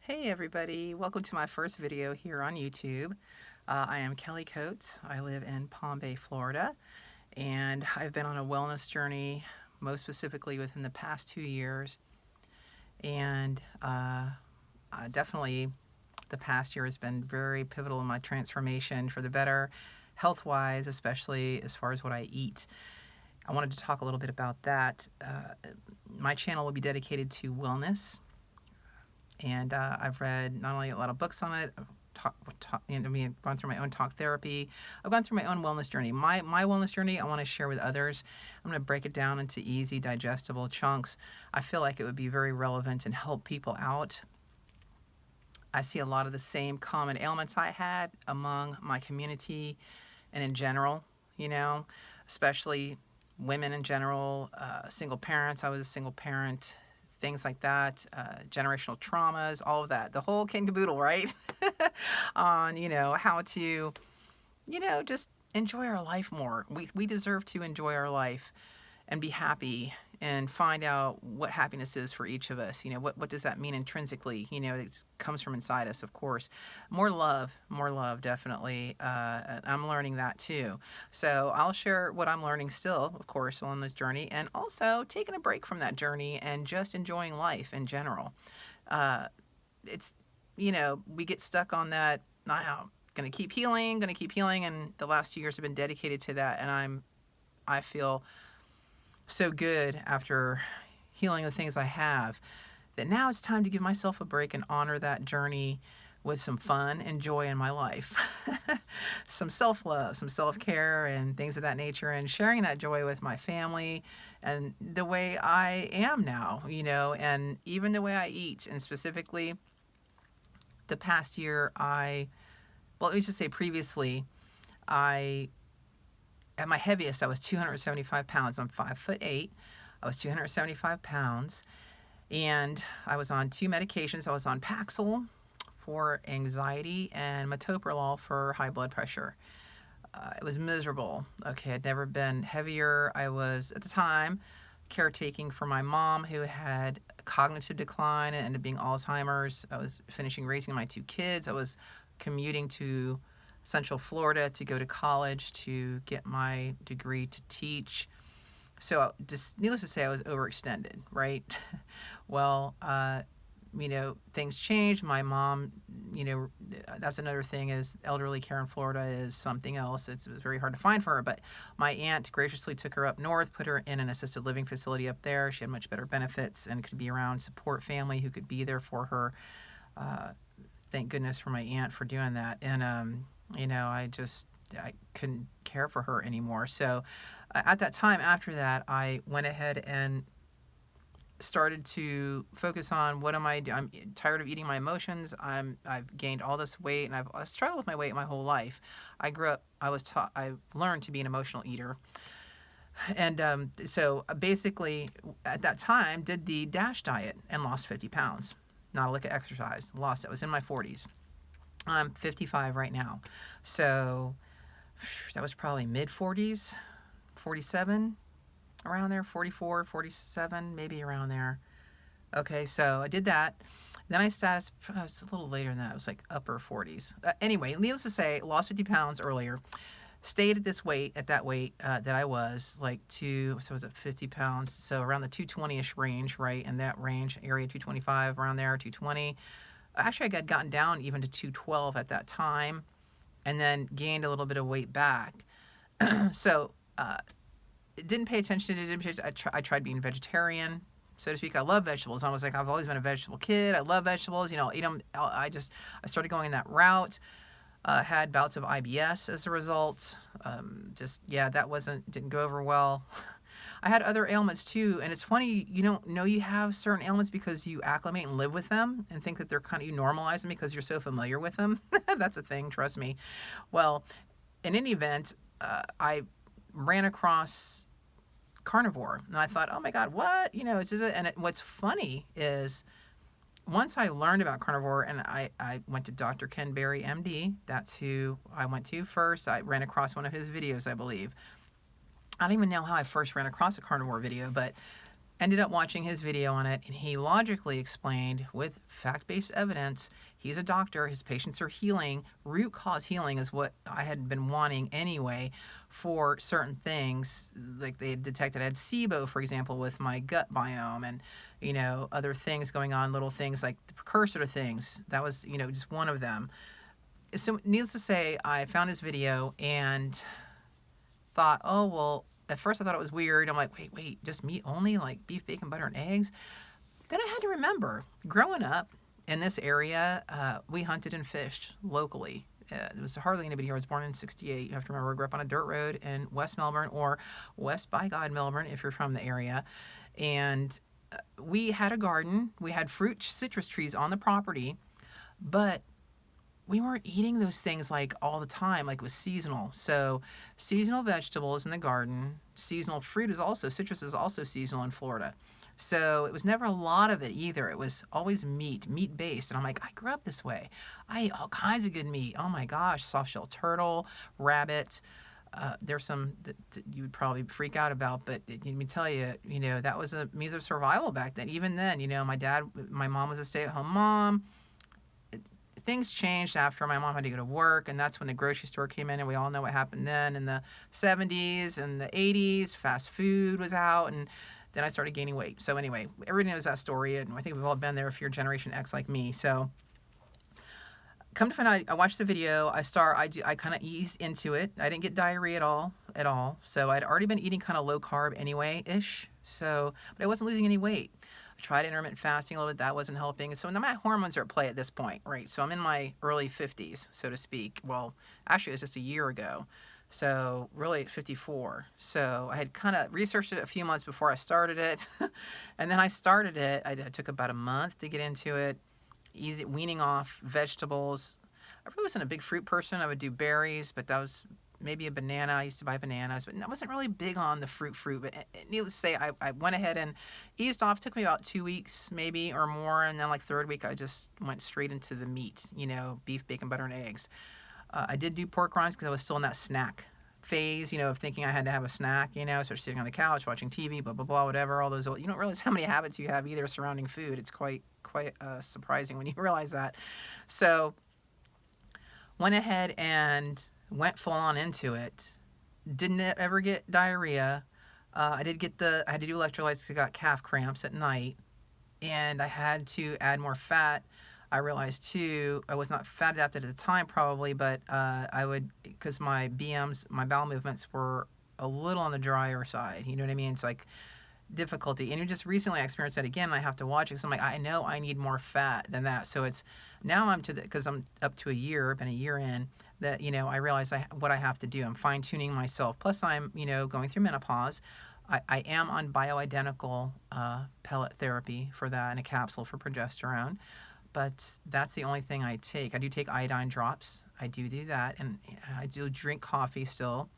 Hey everybody, welcome to my first video here on YouTube. I am Kelly Coates. I live in Palm Bay, Florida, and I've been on a wellness journey, most specifically within the past 2 years. And definitely the past year has been very pivotal in my transformation for the better, health-wise, especially as far as what I eat. I wanted to talk a little bit about that. My channel will be dedicated to wellness, and I've read not only a lot of books on it, I've gone through my own talk therapy. I've gone through my own wellness journey. My wellness journey I want to share with others. I'm going to break it down into easy, digestible chunks. I feel like it would be very relevant and help people out. I see a lot of the same common ailments I had among my community and in general, especially women in general, single parents. I was a single parent, things like that, generational traumas, all of that, the whole kit and caboodle, right? On, how to, just enjoy our life more. We deserve to enjoy our life and be happy and find out what happiness is for each of us. What does that mean intrinsically? It comes from inside us, of course. More love, definitely. I'm learning that too. So I'll share what I'm learning still, of course, on this journey, and also taking a break from that journey and just enjoying life in general. It's, we get stuck on that, going to keep healing, and the last 2 years have been dedicated to that, and I feel so good after healing the things I have that now it's time to give myself a break and honor that journey with some fun and joy in my life. Some self-love, some self-care, and things of that nature, and sharing that joy with my family and the way I am now, and even the way I eat. And specifically, the past year, let me just say previously, at my heaviest, I was 275 pounds. I'm 5'8". I was 275 pounds, and I was on 2 medications. I was on Paxil for anxiety and metoprolol for high blood pressure. It was miserable. Okay, I'd never been heavier. I was, at the time, caretaking for my mom, who had cognitive decline and ended up being Alzheimer's. I was finishing raising my 2 kids. I was commuting to Central Florida to go to college to get my degree to teach. So just needless to say, I was overextended, right? Well, things changed. My mom, that's another thing, is elderly care in Florida is something else. It was very hard to find for her, but my aunt graciously took her up north, put her in an assisted living facility up there. She had much better benefits and could be around support family who could be there for her. Thank goodness for my aunt for doing that. And, I couldn't care for her anymore. So at that time, after that, I went ahead and started to focus on what am I doing. I'm tired of eating my emotions. I've gained all this weight, and I've struggled with my weight my whole life. I grew up, I learned to be an emotional eater. And so basically at that time did the DASH diet and lost 50 pounds. Not a lick of exercise. Lost it. I was in my 40s. I'm 55 right now. So that was probably mid 40s, 47, around there, 44, 47, maybe around there. Okay, so I did that. Then I was a little later than that. It was like upper 40s. Anyway, needless to say, lost 50 pounds earlier. Stayed at that weight that I was, so was it 50 pounds? So around the 220-ish range, right? In that range, area 225, around there, 220. Actually, I had gotten down even to 212 at that time, and then gained a little bit of weight back. So didn't pay attention to it. I tried being vegetarian, so to speak. I love vegetables. I've always been a vegetable kid. I love vegetables. Eat them. I started going in that route. Had bouts of IBS as a result. That didn't go over well. I had other ailments too, and it's funny, you don't know you have certain ailments because you acclimate and live with them and think that they're you normalize them because you're so familiar with them. That's a thing, trust me. Well, in any event, I ran across Carnivore, and I thought, oh my God, what? What's funny is, once I learned about Carnivore, and I went to Dr. Ken Berry, MD, that's who I went to first. I ran across one of his videos, I believe. I don't even know how I first ran across a Carnivore video, but Ended up watching his video on it, and he logically explained with fact-based evidence, he's a doctor, his patients are healing. Root cause healing is what I had been wanting anyway for certain things. Like they had detected I had SIBO, for example, with my gut biome, and other things going on, little things like the precursor to things. That was just one of them. So needless to say, I found his video and thought, oh well, at first I thought it was weird. I'm like, wait, just meat only, like beef, bacon, butter, and eggs? Then I had to remember, growing up in this area, we hunted and fished locally. There was hardly anybody here. I was born in 68. You have to remember, I grew up on a dirt road in West Melbourne, or West by God Melbourne if you're from the area. And we had a garden. We had fruit, citrus trees on the property, but we weren't eating those things like all the time, like it was seasonal. So seasonal vegetables in the garden, seasonal fruit citrus is also seasonal in Florida. So it was never a lot of it either. It was always meat based. And I'm like, I grew up this way. I ate all kinds of good meat. Oh my gosh, soft shell turtle, rabbit. There's some that you would probably freak out about, but let me tell you, that was a means of survival back then. Even then, my mom was a stay-at-home mom. Things changed after my mom had to go to work, and that's when the grocery store came in, and we all know what happened then in the 70s and the 80s. Fast food was out, and then I started gaining weight. So anyway, everybody knows that story, and I think we've all been there if you're Generation X like me. So come to find out, I watched the video. I kind of eased into it. I didn't get diarrhea at all. So I'd already been eating kind of low carb anyway-ish. So, but I wasn't losing any weight. I tried intermittent fasting a little bit. That wasn't helping. So my hormones are at play at this point, right? So I'm in my early 50s, so to speak. Well, actually, it was just a year ago. So really at 54. So I had kind of researched it a few months before I started it. And then I started it. I took about a month to get into it. Easy weaning off vegetables. I really wasn't a big fruit person. I would do berries, but that was maybe a banana. I used to buy bananas, but I wasn't really big on the fruit. But needless to say, I went ahead and eased off. It took me about 2 weeks, maybe, or more. And then like third week, I just went straight into the meat, beef, bacon, butter, and eggs. I did do pork rinds because I was still in that snack phase, of thinking I had to have a snack, so sitting on the couch, watching TV, blah, blah, blah, whatever, all those, you don't realize how many habits you have either surrounding food. It's quite surprising when you realize that. So went ahead and went full on into it. Didn't ever get diarrhea. I had to do electrolytes because I got calf cramps at night, and I had to add more fat. I realized too, I was not fat adapted at the time probably, but because my BMs, my bowel movements were a little on the drier side. You know what I mean? It's like difficulty. And just recently I experienced that again. I have to watch it because I'm like, I know I need more fat than that. So it's now because I'm up to a year, been a year in, that, I realize what I have to do. I'm fine tuning myself. Plus I'm, going through menopause. I am on bioidentical pellet therapy for that and a capsule for progesterone. But that's the only thing I take. I do take iodine drops. I do that. And I do drink coffee still.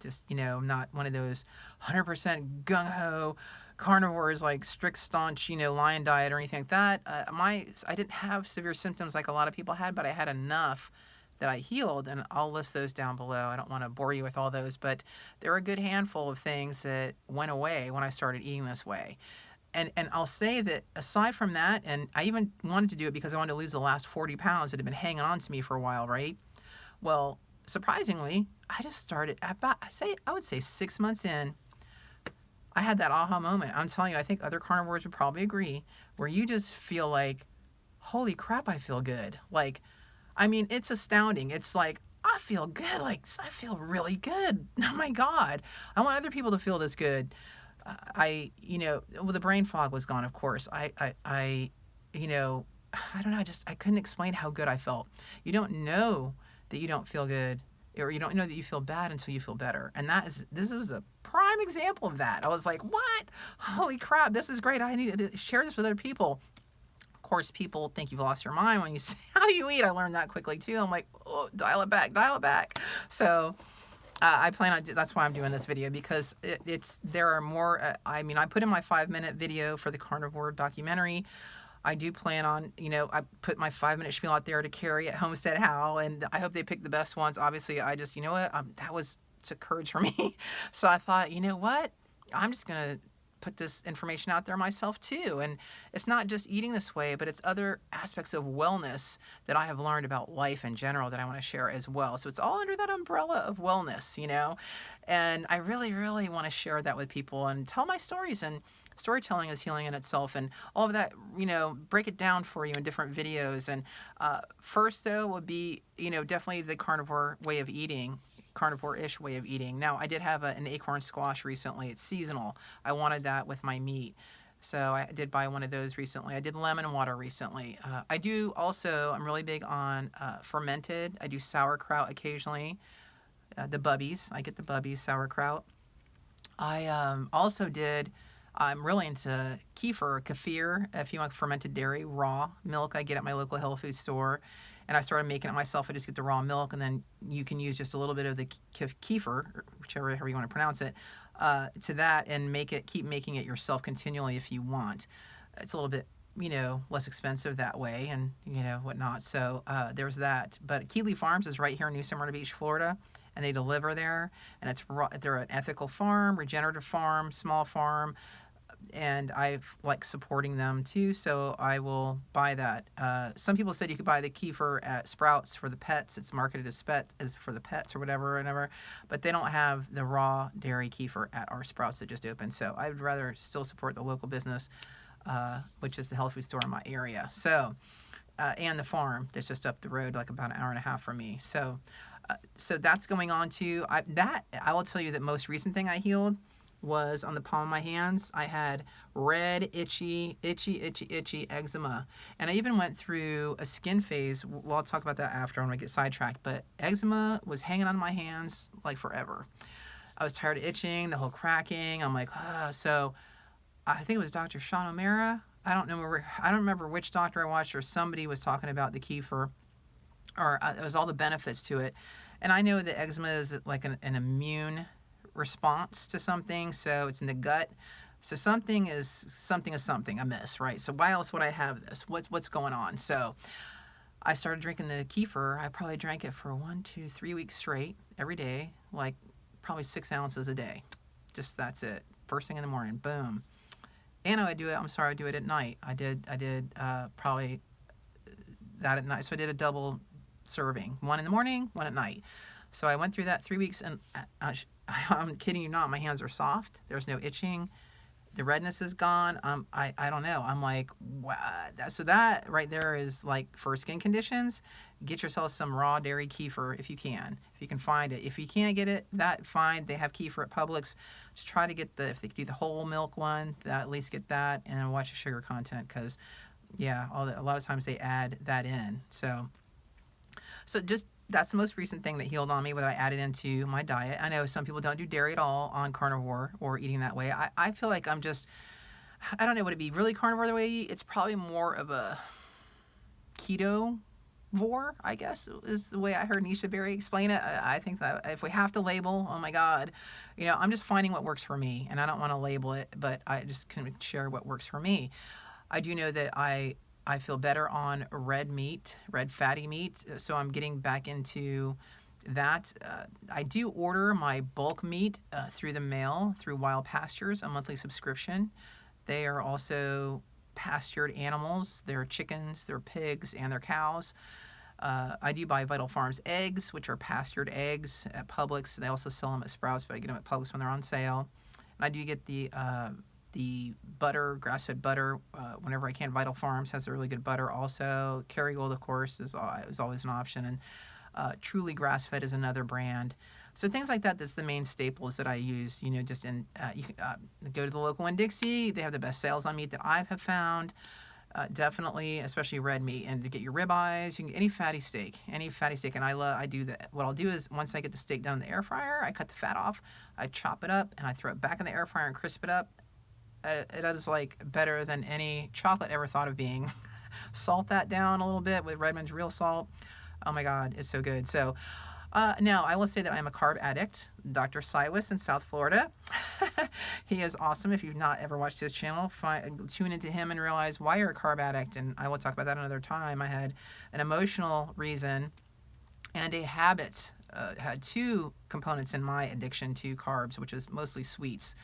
Just, not one of those 100% gung-ho carnivores, like strict, staunch, lion diet or anything like that. I didn't have severe symptoms like a lot of people had, but I had enough that I healed. And I'll list those down below. I don't want to bore you with all those, but there are a good handful of things that went away when I started eating this way. And I'll say that aside from that, and I even wanted to do it because I wanted to lose the last 40 pounds that had been hanging on to me for a while, right? Well, surprisingly, I just started I would say 6 months in, I had that aha moment. I'm telling you, I think other carnivores would probably agree, where you just feel like, holy crap, I feel good. Like, I mean, it's astounding. It's like, I feel good. Like, I feel really good. Oh my God. I want other people to feel this good. The brain fog was gone, of course. I don't know, I couldn't explain how good I felt. You don't know that you don't feel good, or you don't know that you feel bad until you feel better. And this was a prime example of that. I was like, what? Holy crap, this is great. I need to share this with other people. Of course, people think you've lost your mind when you say how you eat. I learned that quickly too. I'm like, oh, dial it back. So I plan on, that's why I'm doing this video, because there are more, I put in my 5-minute video for the Carnivore documentary. I do plan on, I put my 5-minute spiel out there to carry at Homestead How, and I hope they pick the best ones. Obviously, I just, that was to courage for me. So I thought, you know what? I'm just going to put this information out there myself too. And it's not just eating this way, but it's other aspects of wellness that I have learned about life in general that I want to share as well. So it's all under that umbrella of wellness, and I really, really want to share that with people and tell my stories. And storytelling is healing in itself, and all of that, break it down for you in different videos. And first, though, would be, definitely the carnivore-ish way of eating. Now, I did have an acorn squash recently. It's seasonal. I wanted that with my meat. So I did buy one of those recently. I did lemon water recently. I do also, I'm really big on fermented. I do sauerkraut occasionally. The bubbies. I get the bubbies sauerkraut. I'm really into kefir, if you want fermented dairy, raw milk I get at my local health food store. And I started making it myself. I just get the raw milk, and then you can use just a little bit of the kefir, or however you want to pronounce it, to that, and keep making it yourself continually if you want. It's a little bit, less expensive that way, and, whatnot. So there's that. But Keeley Farms is right here in New Smyrna Beach, Florida, and they deliver there. And they're an ethical farm, regenerative farm, small farm, and I've supporting them too, so I will buy that. Some people said you could buy the kefir at Sprouts for the pets. It's marketed as for the pets or whatever, but they don't have the raw dairy kefir at our Sprouts that just opened. So I would rather still support the local business, which is the health food store in my area. So, and the farm that's just up the road, like about an hour and a half from me. So that's going on too. I will tell you that most recent thing I healed was on the palm of my hands. I had red, itchy eczema. And I even went through a skin phase. Well, I'll talk about that after when I get sidetracked. But eczema was hanging on my hands like forever. I was tired of itching, the whole cracking. I'm like, So I think it was Dr. Sean O'Mara. I don't remember which doctor I watched, or somebody was talking about the kefir, or it was all the benefits to it. And I know that eczema is like an immune response to something, so it's in the gut. So something is amiss, right? So why else would I have this? What's going on? So I started drinking the kefir. I probably drank it for 1, 2, 3 weeks straight, every day, like probably 6 ounces a day. Just that's it. First thing in the morning, boom. And I would do it at night. I did probably that at night. So I did a double serving, 1 in the morning, 1 at night. So I went through that 3 weeks, and I'm kidding you not, my hands are soft. There's no itching. The redness is gone. I don't know. I'm like, what? So that right there is like for skin conditions. Get yourself some raw dairy kefir if you can find it. If you can't get it, that fine. They have kefir at Publix. Just try to get if they can do the whole milk one, at least get that, and then watch the sugar content, because yeah, a lot of times they add that in. So just that's the most recent thing that healed on me, that I added into my diet. I know some people don't do dairy at all on carnivore or eating that way. I feel like I don't know, would it be really carnivore the way you eat? It's probably more of a ketovore, I guess, is the way I heard Nisha Berry explain it. I think that if we have to label, oh my God, I'm just finding what works for me, and I don't want to label it, but I just can share what works for me. I do know that I feel better on red fatty meat, so I'm getting back into that. I do order my bulk meat through the mail, through Wild Pastures, a monthly subscription. They are also pastured animals. They're chickens, they're pigs, and they're cows. I do buy Vital Farms eggs, which are pastured eggs at Publix. They also sell them at Sprouts, but I get them at Publix when they're on sale. And I do get the butter, grass-fed butter, whenever I can. Vital Farms has a really good butter also. Kerrygold, of course, is always an option. And Truly Grass-Fed is another brand. So things like that, that's the main staples that I use, just in, you can go to the local Winn-Dixie. They have the best sales on meat that I have found. Definitely, especially red meat. And to get your ribeyes, you can get any fatty steak. And I do that. What I'll do is, once I get the steak done in the air fryer, I cut the fat off, I chop it up, and I throw it back in the air fryer and crisp it up. It is like better than any chocolate ever thought of being. Salt that down a little bit with Redmond's real salt. Oh my God, it's so good. So now I will say that I'm a carb addict. Dr. Siwas in South Florida. He is awesome. If you've not ever watched his channel, tune into him and realize why you're a carb addict. And I will talk about that another time. I had an emotional reason and a habit. Had 2 components in my addiction to carbs, which is mostly sweets.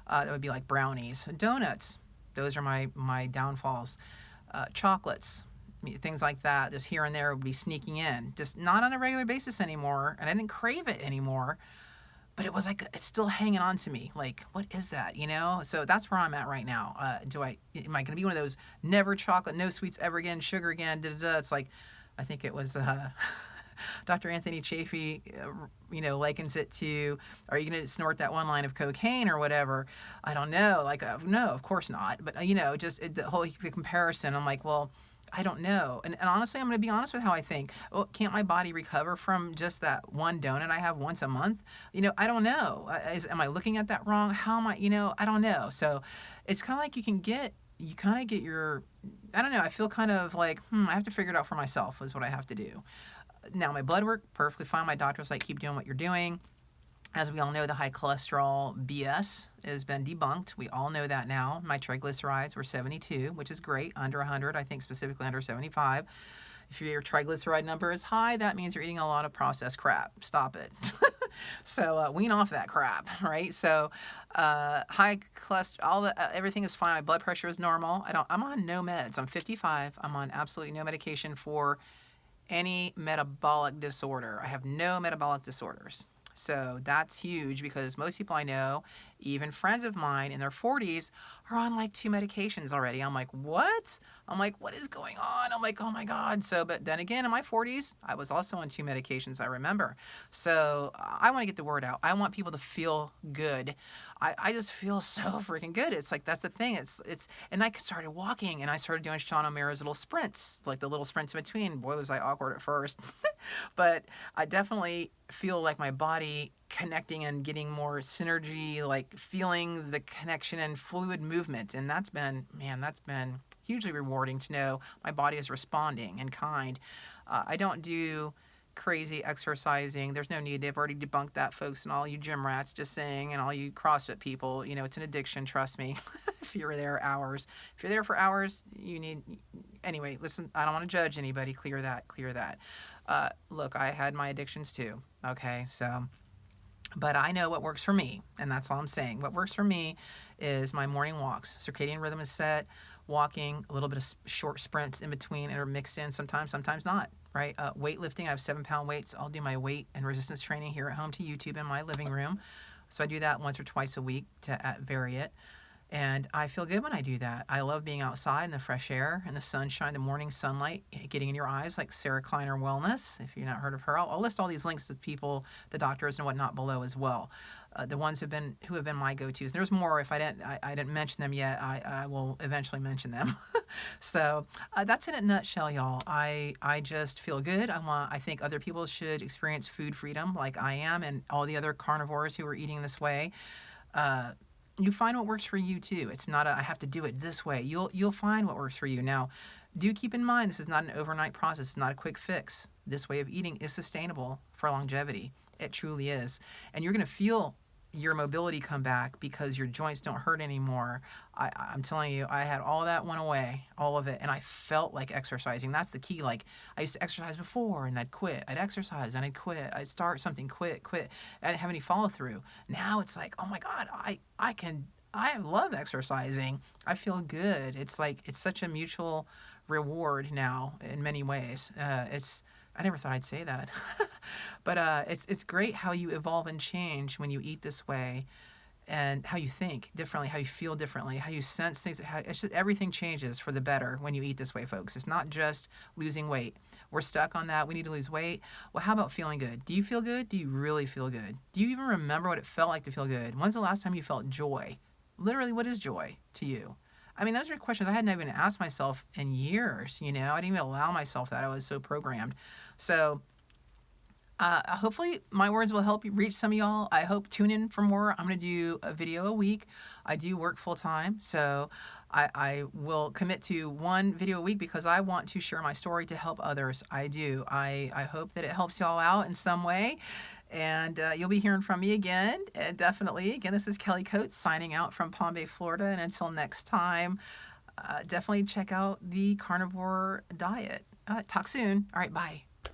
That would be like brownies. Donuts, those are my downfalls. Chocolates, things like that, just here and there would be sneaking in. Just not on a regular basis anymore, and I didn't crave it anymore. But it was like it's still hanging on to me. Like, what is that? So that's where I'm at right now. Am I going to be one of those never chocolate, no sweets ever again, sugar again? Da, da, da. It's like, I think it was Dr. Anthony Chaffee, likens it to, are you going to snort that one line of cocaine or whatever? I don't know. Like, no, of course not. But the comparison. I'm like, well, I don't know. And honestly, I'm going to be honest with how I think. Oh, can't my body recover from just that one donut I have once a month? I don't know. Am I looking at that wrong? How am I, I don't know. So it's kind of like you kind of get your, I don't know. I feel kind of like, I have to figure it out for myself is what I have to do. Now, my blood work, perfectly fine. My doctor's like, keep doing what you're doing. As we all know, the high cholesterol BS has been debunked. We all know that now. My triglycerides were 72, which is great. Under 100, I think specifically under 75. If your triglyceride number is high, that means you're eating a lot of processed crap. Stop it. So wean off that crap, right? So high cholesterol, everything is fine. My blood pressure is normal. I'm on no meds. I'm 55. I'm on absolutely no medication for any metabolic disorder. I have no metabolic disorders. So that's huge because most people I know, even friends of mine in their 40s, are on like 2 medications already. I'm like, what? I'm like, what is going on? I'm like, oh my God. So, but then again, in my 40s, I was also on 2 medications, I remember. So I want to get the word out. I want people to feel good. I just feel so freaking good. It's like, that's the thing. And I started walking and I started doing Sean O'Mara's little sprints, like the little sprints in between. Boy, was I awkward at first. But I definitely feel like my body connecting and getting more synergy, like feeling the connection and fluid movement. And that's been hugely rewarding to know my body is responding and kind. I don't do crazy exercising. There's no need. They've already debunked that, folks, and all you gym rats, just saying, and all you CrossFit people, it's an addiction, trust me. If you're there for hours, you need, anyway, listen, I don't want to judge anybody. Clear that. Look, I had my addictions too. Okay. So, but I know what works for me, and that's all I'm saying. What works for me is my morning walks. Circadian rhythm is set, walking, a little bit of short sprints in between and are mixed in sometimes not, right? Weightlifting, I have 7-pound weights. I'll do my weight and resistance training here at home to YouTube in my living room. So I do that once or twice a week to vary it. And I feel good when I do that. I love being outside in the fresh air and the sunshine, the morning sunlight getting in your eyes, like Sarah Kleiner Wellness. If you've not heard of her, I'll list all these links to people, the doctors and whatnot below as well. The ones who have been my go-tos. There's more. If I didn't mention them yet, I will eventually mention them. So that's in a nutshell, y'all. I just feel good. I think other people should experience food freedom like I am, and all the other carnivores who are eating this way. You find what works for you too. It's not I have to do it this way. You'll find what works for you. Now, do keep in mind this is not an overnight process. It's not a quick fix. This way of eating is sustainable for longevity. It truly is. And you're going to feel your mobility come back because your joints don't hurt anymore. I'm telling you, I had all that went away, all of it, and I felt like exercising. That's the key. Like, I used to exercise before and I'd quit. I'd exercise and I'd quit. I'd start something, quit. I didn't have any follow through. Now it's like, oh my God, I love exercising. I feel good. It's like, it's such a mutual reward now in many ways. I never thought I'd say that. But it's great how you evolve and change when you eat this way, and how you think differently, how you feel differently, how you sense things. Everything changes for the better when you eat this way, folks. It's not just losing weight. We're stuck on that. We need to lose weight. Well, how about feeling good? Do you feel good? Do you really feel good? Do you even remember what it felt like to feel good? When's the last time you felt joy? Literally, what is joy to you? I mean, those are questions I hadn't even asked myself in years. I didn't even allow myself that. I was so programmed. So hopefully my words will help you reach some of y'all. I hope tune in for more. I'm going to do a video a week. I do work full time, so I will commit to 1 video a week because I want to share my story to help others. I do. I hope that it helps y'all out in some way. And you'll be hearing from me again, and definitely. Again, this is Kelly Coates signing out from Palm Bay, Florida. And until next time, definitely check out the carnivore diet. Talk soon. All right, bye.